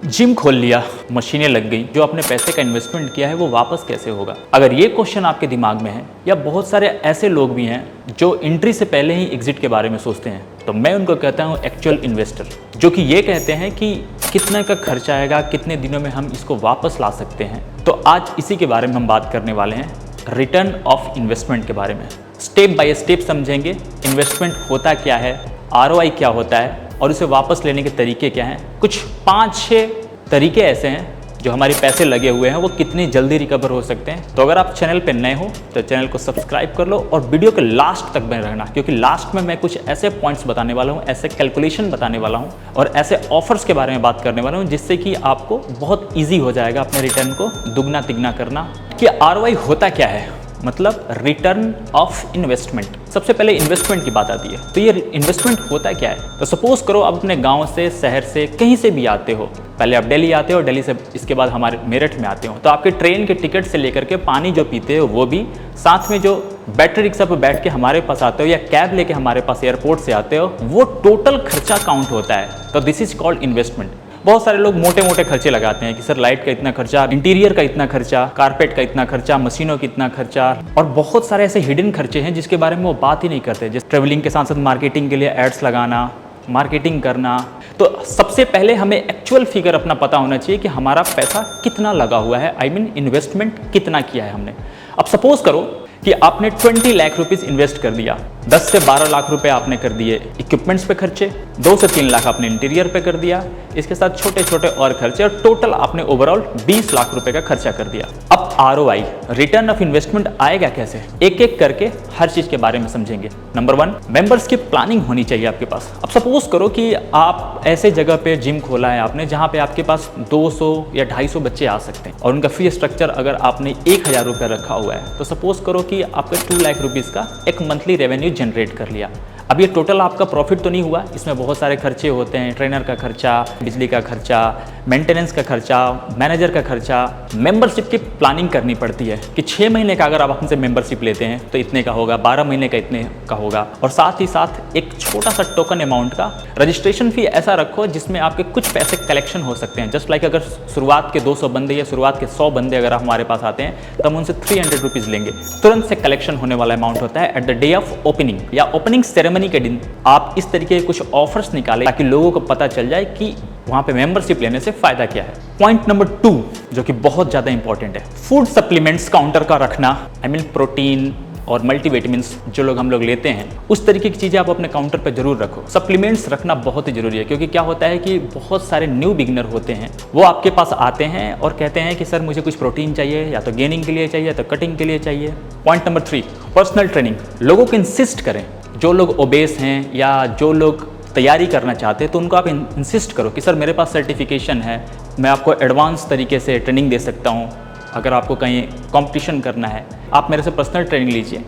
Gym खोल लिया, मशीनें लग गई, जो आपने पैसे का इन्वेस्टमेंट किया है वो वापस कैसे होगा? अगर ये क्वेश्चन आपके दिमाग में है, या बहुत सारे ऐसे लोग भी हैं जो एंट्री से पहले ही एग्जिट के बारे में सोचते हैं, तो मैं उनको कहता हूँ एक्चुअल इन्वेस्टर, जो कि ये कहते हैं कि कितना का खर्चा आएगा, कितने दिनों में हम इसको वापस ला सकते हैं। तो आज इसी के बारे में हम बात करने वाले हैं, रिटर्न ऑफ इन्वेस्टमेंट के बारे में। स्टेप बाय स्टेप समझेंगे इन्वेस्टमेंट होता क्या है, ROI क्या होता है और उसे वापस लेने के तरीके क्या हैं। कुछ 5-6 तरीके ऐसे हैं जो हमारे पैसे लगे हुए हैं वो कितनी जल्दी रिकवर हो सकते हैं। तो अगर आप चैनल पे नए हो तो चैनल को सब्सक्राइब कर लो और वीडियो के लास्ट तक बने रहना, क्योंकि लास्ट में मैं कुछ ऐसे पॉइंट्स बताने वाला हूँ, ऐसे कैलकुलेशन बताने वाला हूँ और ऐसे ऑफर्स के बारे में बात करने वाला हूँ, जिससे कि आपको बहुत ईजी हो जाएगा अपने रिटर्न को दुगना तिगना करना। कि ROI होता क्या है, मतलब रिटर्न ऑफ इन्वेस्टमेंट। सबसे पहले इन्वेस्टमेंट की बात आती है, तो ये इन्वेस्टमेंट होता क्या है। तो सपोज करो आप अपने गांव से, शहर से, कहीं से भी आते हो, पहले आप दिल्ली आते हो, दिल्ली से इसके बाद हमारे मेरठ में आते हो, तो आपके ट्रेन के टिकट से लेकर के पानी जो पीते हो वो भी, साथ में जो बैटरी रिक्शा पर बैठ के हमारे पास आते हो या कैब लेके हमारे पास एयरपोर्ट से आते हो, वो टोटल खर्चा काउंट होता है। तो दिस इज कॉल्ड इन्वेस्टमेंट। बहुत सारे लोग मोटे मोटे खर्चे लगाते हैं कि सर लाइट का इतना खर्चा, इंटीरियर का इतना खर्चा, कारपेट का इतना खर्चा, मशीनों का इतना खर्चा, और बहुत सारे ऐसे हिडन खर्चे हैं जिसके बारे में वो बात ही नहीं करते। जैसे ट्रेवलिंग के साथ साथ मार्केटिंग के लिए एड्स लगाना, मार्केटिंग करना। तो सबसे पहले हमें एक्चुअल फिगर अपना पता होना चाहिए कि हमारा पैसा कितना लगा हुआ है, आई मीन इन्वेस्टमेंट कितना किया है हमने। अब सपोज करो कि आपने 20 लाख रुपीस इन्वेस्ट कर दिया, 10 से 12 लाख रुपए आपने कर दिए इक्विपमेंट्स पे खर्चे, 2 से 3 लाख आपने इंटीरियर पे कर दिया, इसके साथ छोटे छोटे और खर्चे, और टोटल आपने ओवरऑल 20 लाख रुपए का खर्चा कर दिया। अब ROI, रिटर्न ऑफ इन्वेस्टमेंट आएगा कैसे, एक एक करके हर चीज के बारे में समझेंगे। नंबर 1, मेंबर्स की प्लानिंग होनी चाहिए आपके पास। अब सपोज करो कि आप ऐसे जगह पे जिम खोला है आपने जहाँ पे आपके पास 200 या 250 बच्चे आ सकते हैं, और उनका फी स्ट्रक्चर अगर आपने 1000 रुपये रखा हुआ है, तो सपोज करो कि आपका 2 लाख रुपीस का एक मंथली रेवेन्यू जनरेट कर लिया। अब ये टोटल आपका प्रॉफिट तो नहीं हुआ, इसमें बहुत सारे खर्चे होते हैं, ट्रेनर का खर्चा, बिजली का खर्चा, मेंटेनेंस का खर्चा, मैनेजर का खर्चा। मेंबरशिप की प्लानिंग करनी पड़ती है कि 6 महीने का अगर आप हमसे मेंबरशिप लेते हैं तो इतने का होगा, 12 महीने का इतने का होगा, और साथ ही साथ एक छोटा सा टोकन अमाउंट का रजिस्ट्रेशन फी ऐसा रखो जिसमें आपके कुछ पैसे कलेक्शन हो सकते हैं। जस्ट लाइक अगर शुरुआत के 200 बंदे या शुरुआत के 100 बंदे अगर हमारे पास आते हैं तो हम उनसे 300 रुपीज़ लेंगे, तुरंत से कलेक्शन होने वाला अमाउंट होता है at the day of opening या ओपनिंग सेरेमनी के दिन। आप इस तरीके के कुछ ऑफर्स निकालें ताकि लोगों को पता चल जाए कि वहां पे मेंबरशिप लेने से फायदा क्या है। पॉइंट नंबर 2 जो कि बहुत ज्यादा इंपॉर्टेंट है, फूड सप्लीमेंट्स काउंटर का रखना, आई मीन प्रोटीन और मल्टीविटामिन्स जो लोग हम लोग लेते हैं, उस तरीके की चीज़ें आप अपने काउंटर पर जरूर रखो। सप्लीमेंट्स रखना बहुत ही जरूरी है, क्योंकि क्या होता है कि बहुत सारे न्यू बिगिनर होते हैं, वो आपके पास आते हैं और कहते हैं कि सर मुझे कुछ प्रोटीन चाहिए, या तो गेनिंग के लिए चाहिए या तो कटिंग के लिए चाहिए। Point number 3, personal training. लोगों को इंसिस्ट करें, जो लोग ओबेस हैं या जो लोग तैयारी करना चाहते हैं, तो उनको आप इंसिस्ट करो कि सर मेरे पास सर्टिफिकेशन है, मैं आपको एडवांस तरीके से ट्रेनिंग दे सकता हूँ। अगर आपको कहीं कंपटीशन करना है, आप मेरे से पर्सनल ट्रेनिंग लीजिए,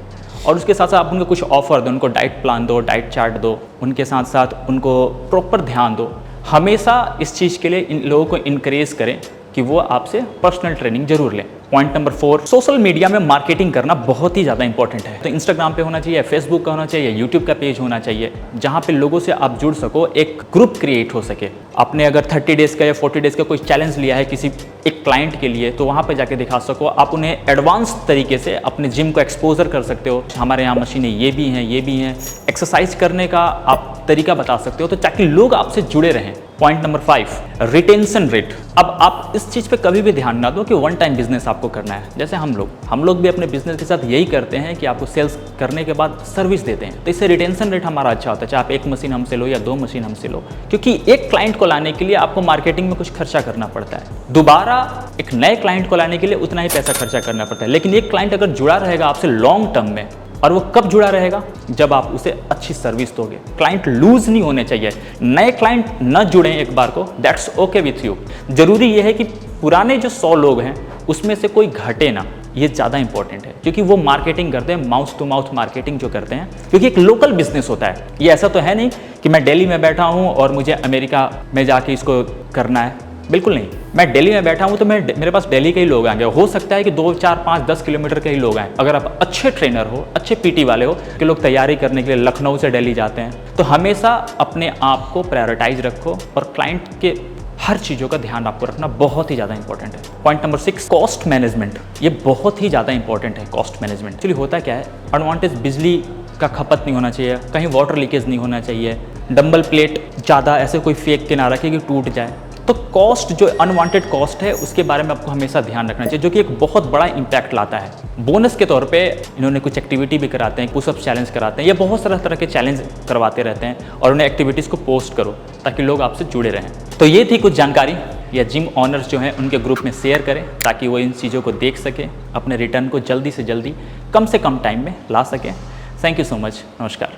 और उसके साथ साथ आप उनको कुछ ऑफर दो, उनको डाइट प्लान दो, डाइट चार्ट दो, उनके साथ साथ उनको प्रॉपर ध्यान दो। हमेशा इस चीज़ के लिए इन लोगों को इनकरेज करें कि वो आपसे पर्सनल ट्रेनिंग जरूर लें। पॉइंट नंबर 4, सोशल मीडिया में मार्केटिंग करना बहुत ही ज़्यादा इंपॉर्टेंट है। तो इंस्टाग्राम पे होना चाहिए, फेसबुक का होना चाहिए, यूट्यूब का पेज होना चाहिए, जहाँ पे लोगों से आप जुड़ सको, एक ग्रुप क्रिएट हो सके। आपने अगर 30 डेज़ का या 40 डेज़ का कोई चैलेंज लिया है किसी एक क्लाइंट के लिए, तो वहाँ पे जाके दिखा सको, आप उन्हें एडवांस तरीके से अपने जिम को एक्सपोजर कर सकते हो। हमारे यहाँ मशीनें ये भी हैं, ये भी हैं, एक्सरसाइज करने का आप तरीका बता सकते हो, तो ताकि लोग आपसे जुड़े रहें। Point number 5, retention rate. अब आप इस चीज़ पे कभी भी ध्यान ना दो कि वन टाइम बिजनेस आपको करना है। जैसे हम लोग भी अपने बिजनेस के साथ यही करते हैं कि आपको सेल्स करने के बाद सर्विस देते हैं, तो इससे रिटेंशन रेट हमारा अच्छा होता है। चाहे आप 1 मशीन हमसे लो या 2 मशीन हमसे लो, क्योंकि एक क्लाइंट को लाने के लिए आपको मार्केटिंग में कुछ खर्चा करना पड़ता है, दोबारा एक नए क्लाइंट को लाने के लिए उतना ही पैसा खर्चा करना पड़ता है। लेकिन एक क्लाइंट अगर जुड़ा रहेगा आपसे लॉन्ग टर्म में, और वो कब जुड़ा रहेगा, जब आप उसे अच्छी सर्विस दोगे। क्लाइंट लूज नहीं होने चाहिए, नए क्लाइंट न जुड़ें एक बार को, दैट्स ओके विथ यू। जरूरी ये है कि पुराने जो 100 लोग हैं उसमें से कोई घटे ना, ये ज़्यादा इंपॉर्टेंट है, क्योंकि वो मार्केटिंग करते हैं, माउथ टू माउथ मार्केटिंग जो करते हैं, क्योंकि एक लोकल बिजनेस होता है। ये ऐसा तो है नहीं कि मैं दिल्ली में बैठा हूँ और मुझे अमेरिका में जाके इसको करना है, बिल्कुल नहीं। मैं दिल्ली में बैठा हूँ तो मेरे पास दिल्ली के ही लोग आएंगे, हो सकता है कि 2, 4, 5, 10 किलोमीटर के ही लोग आएँ। अगर आप अच्छे ट्रेनर हो, अच्छे PT वाले हो, कि लोग तैयारी करने के लिए लखनऊ से दिल्ली जाते हैं, तो हमेशा अपने आप को प्रायोरिटाइज रखो और क्लाइंट के हर चीज़ों का ध्यान आपको रखना बहुत ही ज़्यादा इंपॉर्टेंट है। Point number 6, cost management. ये बहुत ही ज़्यादा इंपॉर्टेंट है, कॉस्ट मैनेजमेंट। एक्चुअली होता क्या है, अनवांटेड बिजली का खपत नहीं होना चाहिए, कहीं वाटर लीकेज नहीं होना चाहिए, डंबल प्लेट ज़्यादा ऐसे कोई फेक के ना रखे कि टूट जाए। तो कॉस्ट, जो अनवांटेड कॉस्ट है, उसके बारे में आपको हमेशा ध्यान रखना चाहिए, जो कि एक बहुत बड़ा इंपैक्ट लाता है। बोनस के तौर पे इन्होंने कुछ एक्टिविटी भी कराते हैं, पुशअप चैलेंज कराते हैं, ये बहुत तरह के चैलेंज करवाते रहते हैं, और उन्हें एक्टिविटीज़ को पोस्ट करो ताकि लोग आपसे जुड़े रहें। तो ये थी कुछ जानकारी, या जिम ऑनर्स जो हैं उनके ग्रुप में शेयर करें ताकि वो इन चीज़ों को देख सकें, अपने रिटर्न को जल्दी से जल्दी कम टाइम में ला सकें। Thank you so much. नमस्कार।